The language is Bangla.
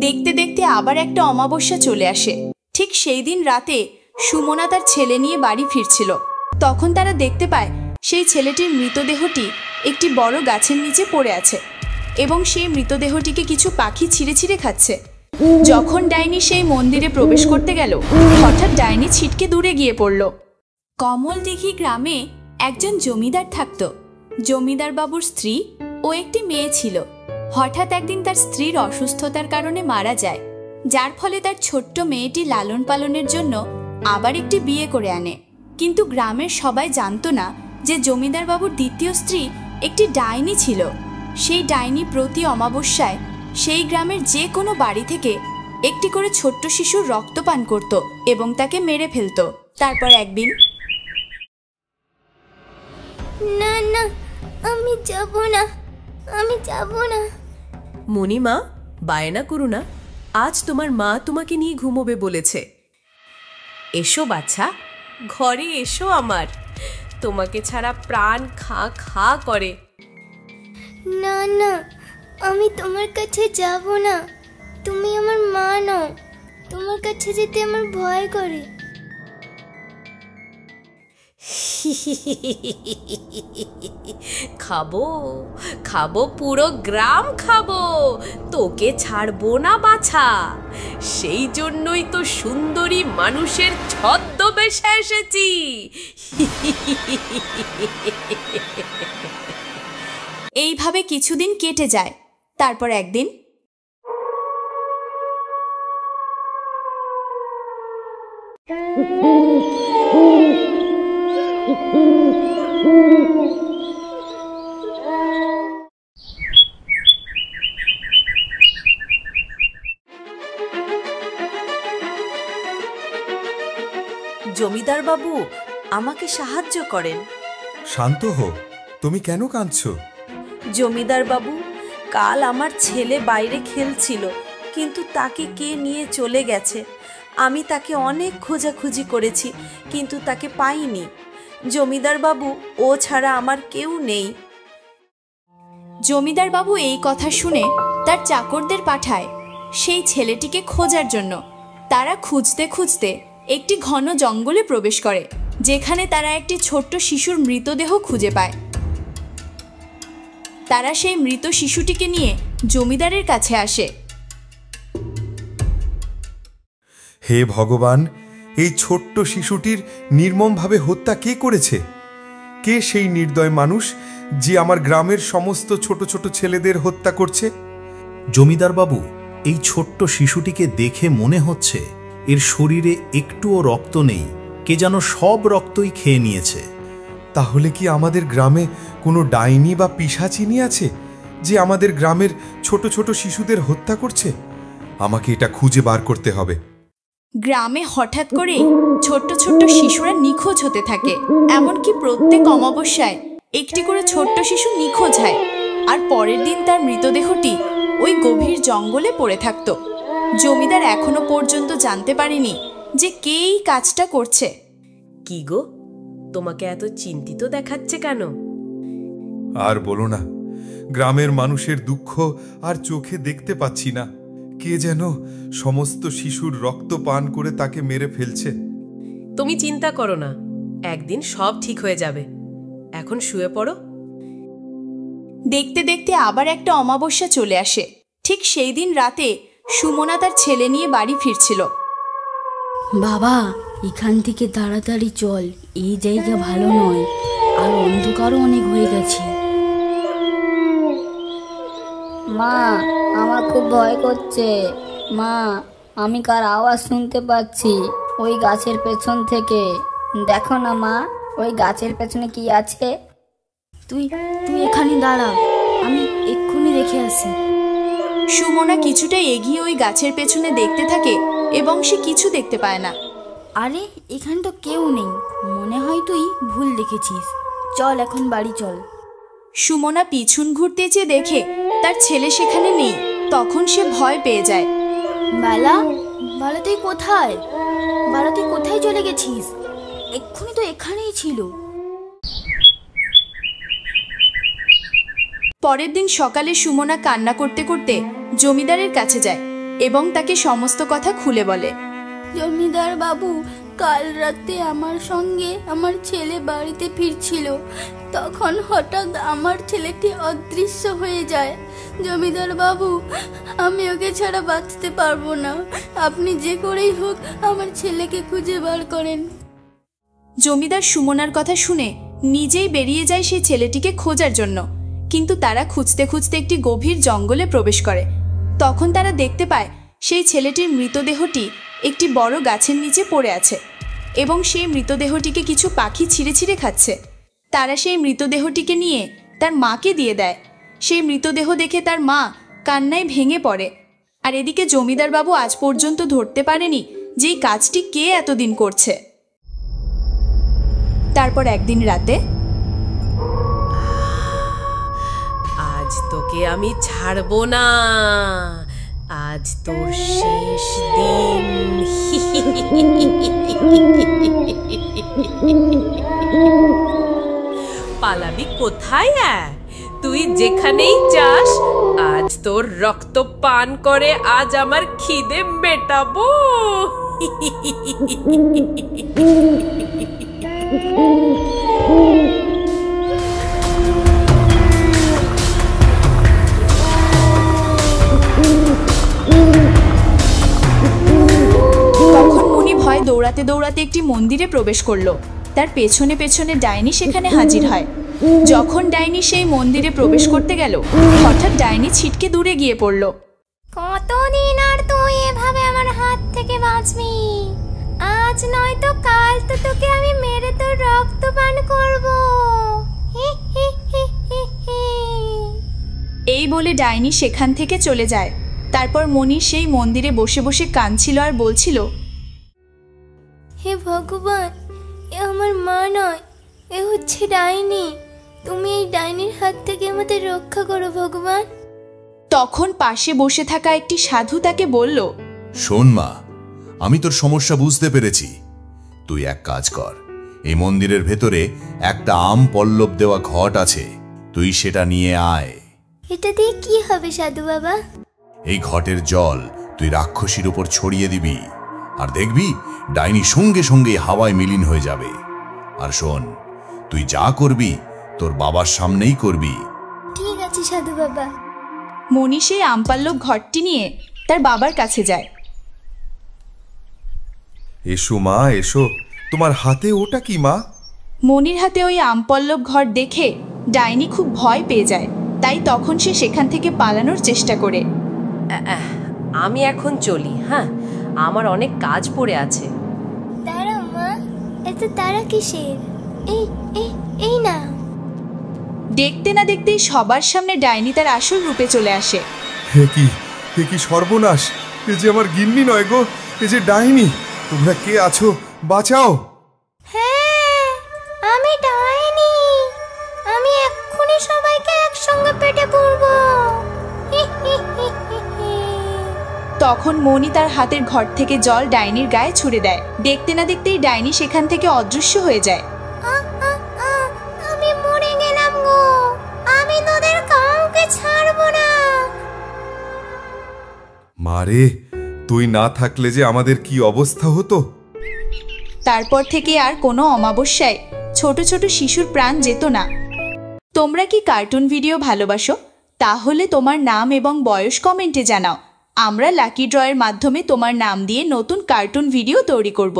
দেখতে দেখতে আবার একটা অমাবস্যা চলে আসে। ঠিক সেই দিন রাতে সুমনা তার ছেলে নিয়ে বাড়ি ফিরছিল। তখন তারা দেখতে পায় সেই ছেলেটির মৃতদেহটি একটি বড় গাছের নিচে পড়ে আছে এবং সেই মৃতদেহটিকে কিছু পাখি ছিঁড়ে ছিঁড়ে খাচ্ছে। যখন ডাইনি সেই মন্দিরে প্রবেশ করতে গেল, হঠাৎ ডাইনি ছিটকে দূরে গিয়ে পড়ল। কমলদিঘি গ্রামে একজন জমিদার থাকত। জমিদার বাবুর স্ত্রী ও একটি মেয়ে ছিল। হঠাৎ একদিন তার স্ত্রীর অসুস্থতার কারণে মারা যায়, যার ফলে তার ছোট্ট মেয়েটি লালন পালনের জন্য আবার একটি বিয়ে করে আনে। কিন্তু গ্রামের সবাই জানতো না যে জমিদার বাবুর দ্বিতীয় স্ত্রী একটি ডাইনি ছিল। সেই ডাইনি প্রতি অমাবস্যায় সেই গ্রামের যে কোনো বাড়ি থেকে একটি করে ছোট্ট শিশুর রক্তপান করত এবং তাকে মেরে ফেলত। তারপর একদিন, না না, আমি যাব না, আমি যাব না। মণিমা, বায়না করো না, আজ তোমার মা তোমাকে নিয়ে ঘুমোবে বলেছে। এসো বাচ্চা, ঘরে এসো আমার, তোমাকে ছাড়া প্রাণ খা খা করে। না না, আমি তোমার কাছে যাব না, তুমি আমার মা নও, তোমার কাছে যেতে আমার ভয় করে। খাবো খাবো, পুরো গ্রাম খাবো, তোকে ছাড়বো না বাছা। সেই জন্যই তো সুন্দরী মানুষের ছদ্মবেশে এসেছি। এইভাবে কিছুদিন কেটে যায়। তারপর একদিন, জমিদার বাবু, আমাকে সাহায্য করেন। শান্ত হো, তুমি কেন কাঁদছো? জমিদার বাবু, কাল আমার ছেলে বাইরে খেলছিল, কিন্তু তাকে কে নিয়ে চলে গেছে। আমি তাকে অনেক খোঁজাখুঁজি করেছি, কিন্তু তাকে পাইনি। জমিদার বাবু, ও ছাড়া আমার কেউ নেই। জমিদার বাবু এই কথা শুনে তার চাকরদের পাঠায় সেই ছেলেটিকে খোঁজার জন্য। তারা খুঁজতে খুঁজতে একটি ঘন জঙ্গলে প্রবেশ করে, যেখানে তারা একটি ছোট্ট শিশুর মৃতদেহ খুঁজে পায়। তারা সেই মৃত শিশুটিকে নিয়ে জমিদারের কাছে আসে। হে ভগবান, এই ছোট্ট শিশুটির নির্মমভাবে হত্যা কে করেছে? কে সেই নির্দয় মানুষ যে আমার গ্রামের সমস্ত ছোট ছোট ছেলেদের হত্যা করছে? জমিদার বাবু, এই ছোট্ট শিশুটিকে দেখে মনে হচ্ছে এর শরীরে একটুও রক্ত নেই, কে যেন সব রক্তই খেয়ে নিয়েছে। তাহলে কি আমাদের গ্রামে কোনো ডাইনি বা পিশাচিনি আছে যে আমাদের গ্রামের ছোট ছোট শিশুদের হত্যা করছে? আমাকে এটা খুঁজে বার করতে হবে। গ্রামে হঠাৎ করেই ছোট্ট ছোট্ট শিশুরা নিখোঁজ হতে থাকে। এমনকি প্রত্যেক অমাবস্যায় একটি করে ছোট্ট শিশু নিখোঁজ হয়, আর পরের দিন তার মৃতদেহটি ওই গভীর জঙ্গলে পড়ে থাকত। জমিদার এখনো পর্যন্ত জানতে পারেনি যে কে এই কাজটা করছে। কি গো, তোমাকে এত চিন্তিত দেখাচ্ছে কেন? আর বলো না, গ্রামের মানুষের দুঃখ আর চোখে দেখতে পাচ্ছি না। কে যেন সমস্ত শিশুর রক্ত পান করে তাকে মেরে ফেলছে। তুমি চিন্তা করো না, একদিন সব ঠিক হয়ে যাবে। এখন শুয়ে পড়ো। দেখতে দেখতে আবার একটা অমাবস্যা চলে আসে। ঠিক সেই দিন রাতে সুমনা তার ছেলে নিয়ে বাড়ি ফিরছিল। বাবা, এখান থেকে তাড়াতাড়ি চল, এই জায়গা ভালো নয়, আর অন্ধকারও অনেক হয়ে গেছে। মা, আমার খুব ভয় করছে। মা, আমি কার আওয়াজ শুনতে পাচ্ছি ওই গাছের পেছন থেকে। দেখো না মা, ওই গাছের পেছনে কি আছে? তুই এখানে দাঁড়া, আমি এক্ষুনি দেখে আসি। সুমনা কিছুটা এগিয়ে ওই গাছের পেছনে দেখতে থাকে এবং সে কিছু দেখতে পায় না। আরে, এখানে তো কেউ নেই, মনে হয় তুই ভুল দেখেছিস। চল এখন বাড়ি চল। সুমনা পিছন ঘুরতে চেয়ে দেখে তার ছেলে সেখানে নেই। তখন সে ভয় পেয়ে যায়। বালা, তুই কোথায়? তুই কোথায় চলে গেছিস? এক্ষুনি তো এখানেই ছিল। পরের দিন সকালে সুমনা কান্না করতে করতে জমিদারের কাছে যায়। এবং তাকে সমস্ত কথা খুলে বলে। জমিদার বাবু, কাল রাতে আমার সঙ্গে আমার ছেলে বাড়িতে ফিরছিল, তখন হঠাৎ আমার ছেলেটি অদৃশ্য হয়ে যায়। জমিদার বাবু, আমি ওকে ছাড়া বাঁচতে পারবো না, আপনি যে করেই হোক আমার ছেলেকে খুঁজে বার করেন। জমিদার সুমনার কথা শুনে নিজেই বেরিয়ে যায় সেই ছেলেটিকে খোঁজার জন্য, কিন্তু তারা খুঁজতে খুঁজতে একটি গভীর জঙ্গলে প্রবেশ করে। তখন তারা দেখতে পায় সেই ছেলেটির মৃতদেহটি একটি বড় গাছের নিচে পড়ে আছে এবং সেই মৃতদেহটিকে কিছু পাখি ছিঁড়ে ছিঁড়ে খাচ্ছে। তারা সেই মৃতদেহটিকে নিয়ে তার মাকে দিয়ে দেয়। সেই মৃতদেহ দেখে তার মা কান্নায় ভেঙে পড়ে। আর এদিকে জমিদার বাবু আজ পর্যন্ত ধরতে পারেনি যে এই কাজটি কে এতদিন করছে। তারপর একদিন রাতে, আজ তোকে আমি ছাড়বো না, আজ তোর শেষ দিন। পালাবি কোথায়? তুই যেখানেই যাস, আজ তোর রক্ত পান করে আজ আমার খিদে মেটাবো। তখন মনি ভয় দৌড়াতে দৌড়াতে একটি মন্দিরে প্রবেশ করলো। তার পেছনে পেছনে ডাইনি সেখানে হাজির হয়। যখন ডাইনি সেই মন্দিরে প্রবেশ করতে গেল, হঠাৎ ডাইনি ছিটকে দূরে গিয়ে পড়ল। কতদিন আর তুই এভাবে আমার হাত থেকে বাঁচবি? আজ নয়তো কাল তো তোকে আমি মেরে তোর রক্ত পান করব। এই বলে ডাইনি সেখান থেকে চলে যায়। তারপর মনি সেই মন্দিরে বসে বসে কাঁদছিল আর বলছিল, হে ভগবান, এ আমার মা নয়, এ হচ্ছে ডাইনি। তুমি এই ডাইনির হাত থেকে আমাদের রক্ষা করো ভগবান। তখন পাশে বসে থাকা একটি সাধু তাকে বলল, শোন মা, আমি তোর সমস্যা বুঝতে পেরেছি। তুই এক কাজ কর, এই মন্দিরের ভেতরে একটা আম পল্লব দেওয়া ঘট আছে, তুই সেটা নিয়ে আয়। এটা দিয়ে কি হবে সাধু বাবা? এই ঘটের জল তুই রাক্ষসীর উপর ছড়িয়ে দিবি, আর দেখবি ডাইনি সঙ্গে সঙ্গে হাওয়ায় মিলিন হয়ে যাবে। আর শোন, তুই যা করবি তোর বাবার সামনেই করবি। ঠিক আছে সাধু বাবা। মনি সেই আমপাল্লব ঘরটি নিয়ে তার বাবার কাছে যায়। এসো মা, এসো। তোমার হাতে ওটা কি মা? মনির হাতে ওই আমপল্লব ঘর দেখে ডাইনি খুব ভয় পেয়ে যায়। তাই তখন সে সেখান থেকে পালানোর চেষ্টা করে। আমি এখন চলি, হ্যাঁ, আমার অনেক কাজ পড়ে আছে। দাঁড়া মা, এত তারা কিসের? এই এই এই না। দেখতে না দেখতেই সবার সামনে ডাইনি তার আসল রূপে চলে আসে। হে কি সর্বনাশ! এ যে আমার গিন্নি নয় গো, এ যে ডাইনি। তোমরা কে আছো? বাঁচাও! হ্যাঁ, আমি ডাইনি। আমি এক্ষুনি সবাইকে একসঙ্গে পেটে পুরবো। তখন মনি তার হাতের ঘর থেকে জল ডাইনির গায়ে ছুড়ে দেয়। দেখতে না দেখতেই ডাইনি সেখান থেকে অদৃশ্য হয়ে যায়। আমি মরে গেলাম গো, আমি তোদের কাউকে ছাড়বো না। মারে, তুই না থাকলে যে আমাদের কি অবস্থা হতো। তারপর থেকে আর কোনো অমাবস্যায় ছোট ছোট শিশুর প্রাণ যেত না। তোমরা কি কার্টুন ভিডিও ভালোবাসো? তাহলে তোমার নাম এবং বয়স কমেন্টে জানাও। আমরা লাকি ড্রয়ের মাধ্যমে তোমার নাম দিয়ে নতুন কার্টুন ভিডিও তৈরি করব।